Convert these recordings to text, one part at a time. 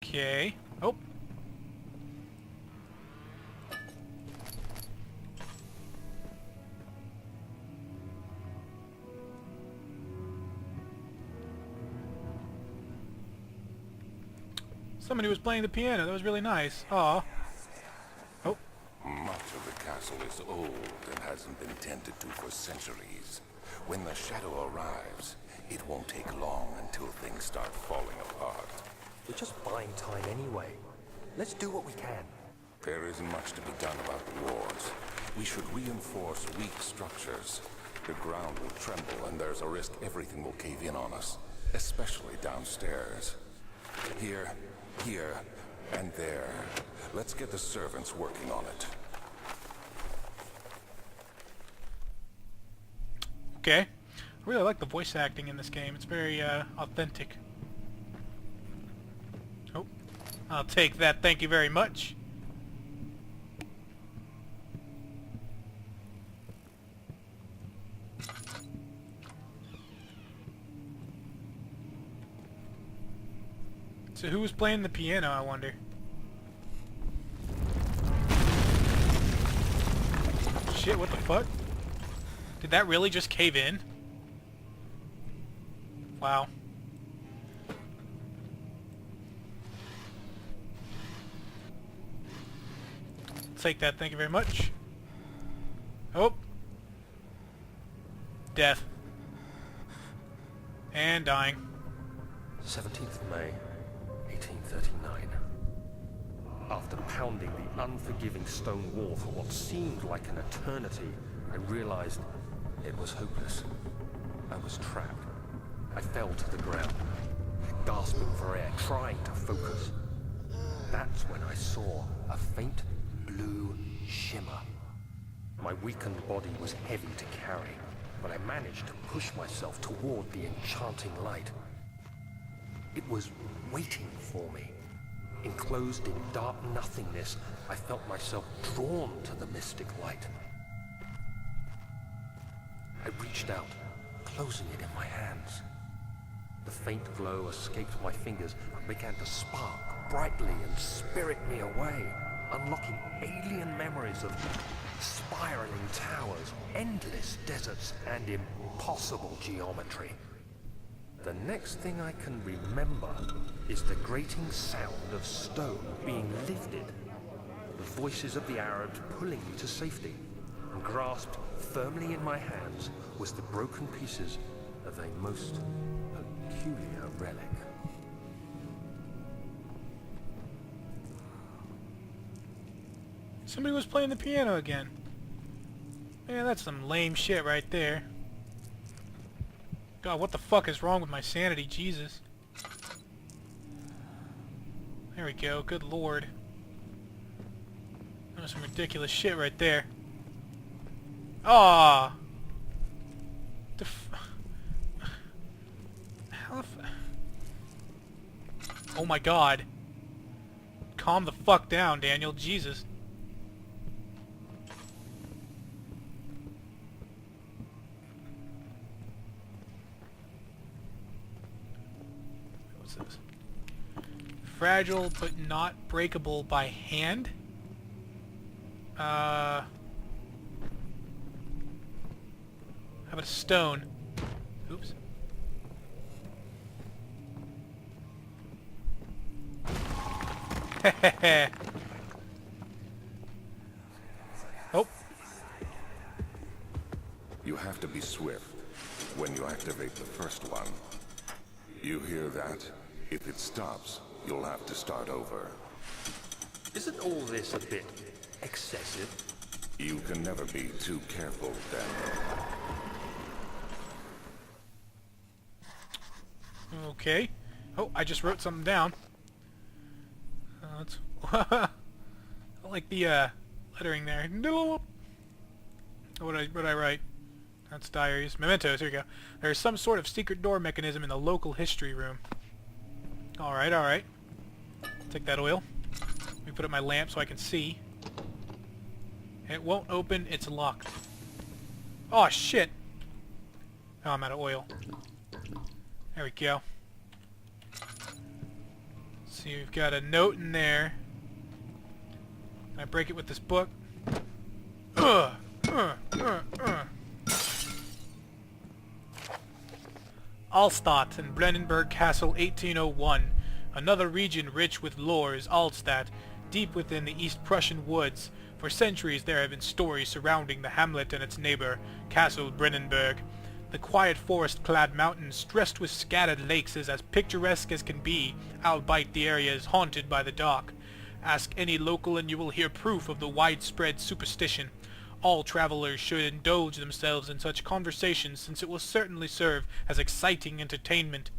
Okay. Oh. Somebody was playing the piano. That was really nice. Aw. Oh. Much of the castle is old and hasn't been tended to for centuries. When the shadow arrives, it won't take long until things start falling apart. We're just buying time anyway. Let's do what we can. There isn't much to be done about the wars. We should reinforce weak structures. The ground will tremble and there's a risk everything will cave in on us, especially downstairs. Here, and there. Let's get the servants working on it. Okay. I really like the voice acting in this game. It's very authentic. Oh. I'll take that. Thank you very much. So who was playing the piano, I wonder? Shit, what the fuck? Did that really just cave in? Wow. Take that, thank you very much. Oh. Death. And dying. 17th of May, 1839. After pounding the unforgiving stone wall for what seemed like an eternity, I realized it was hopeless. I was trapped. I fell to the ground, gasping for air, trying to focus. That's when I saw a faint blue shimmer. My weakened body was heavy to carry, but I managed to push myself toward the enchanting light. It was waiting for me. Enclosed in dark nothingness, I felt myself drawn to the mystic light. I reached out, closing it in my hands. The faint glow escaped my fingers and began to spark brightly and spirit me away, unlocking alien memories of spiraling towers, endless deserts, and impossible geometry. The next thing I can remember is the grating sound of stone being lifted, the voices of the Arabs pulling me to safety, and grasped firmly in my hands was the broken pieces of a most peculiar relic. Somebody was playing the piano again. Man, that's some lame shit right there. God, what the fuck is wrong with my sanity? Jesus. There we go. Good lord. That was some ridiculous shit right there. Ah. Oh my god. Calm the fuck down, Daniel. Jesus. What's this? Fragile but not breakable by hand? How about a stone? Oops. Oh. You have to be swift when you activate the first one. You hear that? If it stops, you'll have to start over. Isn't all this a bit excessive? You can never be too careful, Daniel. Okay. Oh, I just wrote something down. I like the lettering there. What did I write? That's diaries. Mementos, here we go. There's some sort of secret door mechanism in the local history room. Alright, alright. Take that oil. Let me put up my lamp so I can see. It won't open, it's locked. Oh shit! Oh, I'm out of oil. There we go. see, we've got a note in there. Can I break it with this book? Ugh! Alstadt and Brennenburg Castle 1801. Another region rich with lore is Alstadt, deep within the East Prussian woods. For centuries there have been stories surrounding the hamlet and its neighbor, Castle Brennenburg. The quiet forest-clad mountains, stressed with scattered lakes, is as picturesque as can be, albeit the area is haunted by the dark. Ask any local and you will hear proof of the widespread superstition. All travelers should indulge themselves in such conversations, since it will certainly serve as exciting entertainment.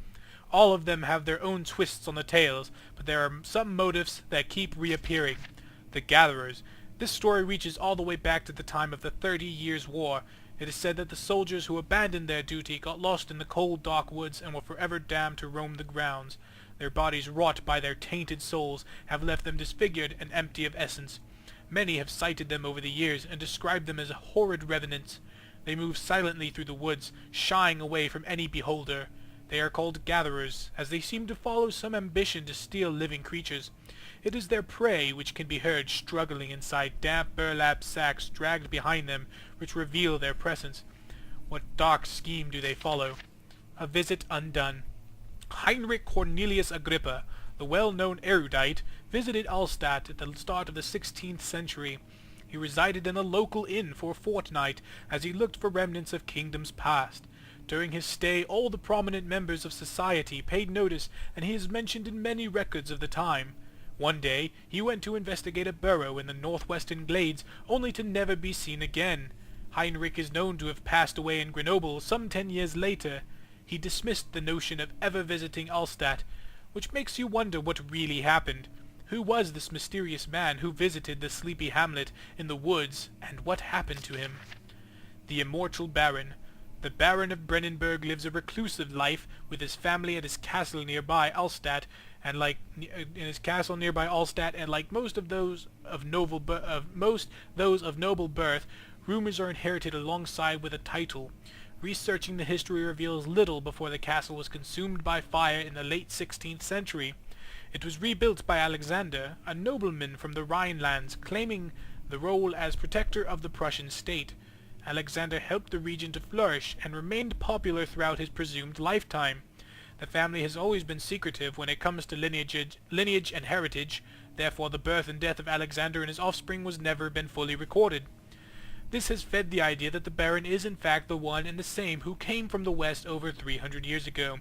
All of them have their own twists on the tales, but there are some motifs that keep reappearing. The Gatherers. This story reaches all the way back to the time of the 30 Years' War. It is said that the soldiers who abandoned their duty got lost in the cold, dark woods and were forever damned to roam the grounds. Their bodies, wrought by their tainted souls, have left them disfigured and empty of essence. Many have cited them over the years and described them as horrid revenants. They move silently through the woods, shying away from any beholder. They are called gatherers, as they seem to follow some ambition to steal living creatures. It is their prey which can be heard struggling inside damp burlap sacks dragged behind them, which reveal their presence. What dark scheme do they follow? A visit undone. Heinrich Cornelius Agrippa, the well-known erudite, visited Alstadt at the start of the 16th century. He resided in a local inn for a fortnight as he looked for remnants of kingdoms past. During his stay, all the prominent members of society paid notice, and he is mentioned in many records of the time. One day, he went to investigate a burrow in the northwestern glades, only to never be seen again. Heinrich is known to have passed away in Grenoble some 10 years later. He dismissed the notion of ever visiting Alstadt, which makes you wonder what really happened. Who was this mysterious man who visited the sleepy hamlet in the woods, and what happened to him? The immortal Baron. The Baron of Brennenburg lives a reclusive life with his family at his castle nearby Alstadt, and like most of those of noble birth, rumors are inherited alongside with a title. Researching the history reveals little before the castle was consumed by fire in the late 16th century. It was rebuilt by Alexander, a nobleman from the Rhinelands, claiming the role as protector of the Prussian state. Alexander helped the region to flourish and remained popular throughout his presumed lifetime. The family has always been secretive when it comes to lineage and heritage, therefore the birth and death of Alexander and his offspring was never been fully recorded. This has fed the idea that the Baron is in fact the one and the same who came from the west over 300 years ago,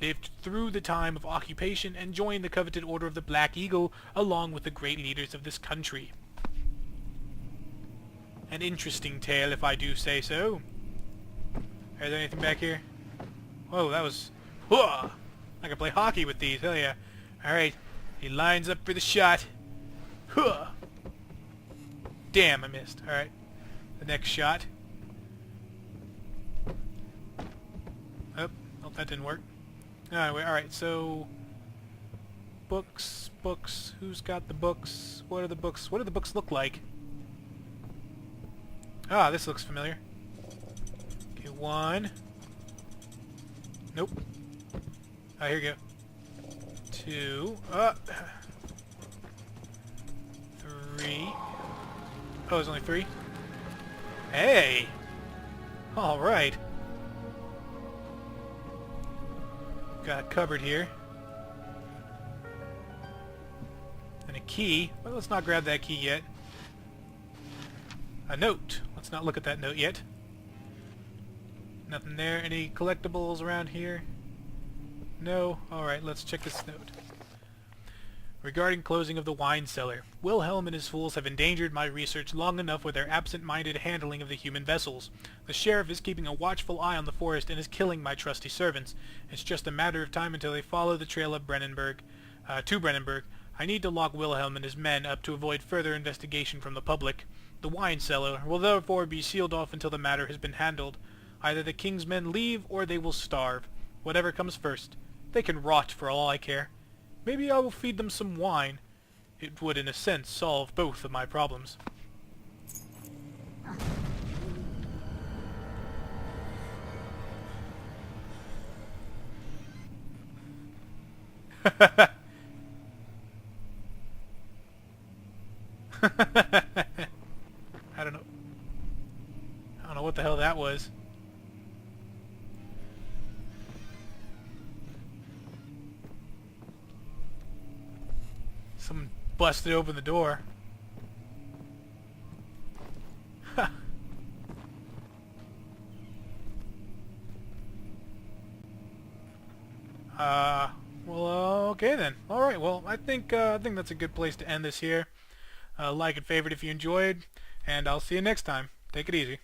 lived through the time of occupation, and joined the coveted Order of the Black Eagle along with the great leaders of this country. An interesting tale, if I do say so. Is there anything back here? Whoa, that was... Whoa! I can play hockey with these, hell yeah. Alright, he lines up for the shot. Huh! Damn, I missed. Alright, the next shot. Oh, that didn't work. Anyway, alright, so... Books, books. Who's got the books? What are the books? What do the books look like? Ah, this looks familiar. Okay, one. Nope. Ah, here we go. Two. Three. Oh, there's only three? Hey! Alright. Got a cupboard here. And a key. Well, let's not grab that key yet. A note. Let's not look at that note yet. Nothing there. Any collectibles around here? No? Alright, let's check this note. Regarding closing of the wine cellar, Wilhelm and his fools have endangered my research long enough with their absent-minded handling of the human vessels. The sheriff is keeping a watchful eye on the forest and is killing my trusty servants. It's just a matter of time until they follow the trail of to Brennenburg. I need to lock Wilhelm and his men up to avoid further investigation from the public. The wine cellar will therefore be sealed off until the matter has been handled. Either the king's men leave or they will starve. Whatever comes first. They can rot for all I care. Maybe I will feed them some wine. It would in a sense solve both of my problems. I don't know. I don't know what the hell that was. Someone busted open the door. Well, okay then. All right. Well, I think that's a good place to end this here. Like and favorite if you enjoyed, and I'll see you next time. Take it easy.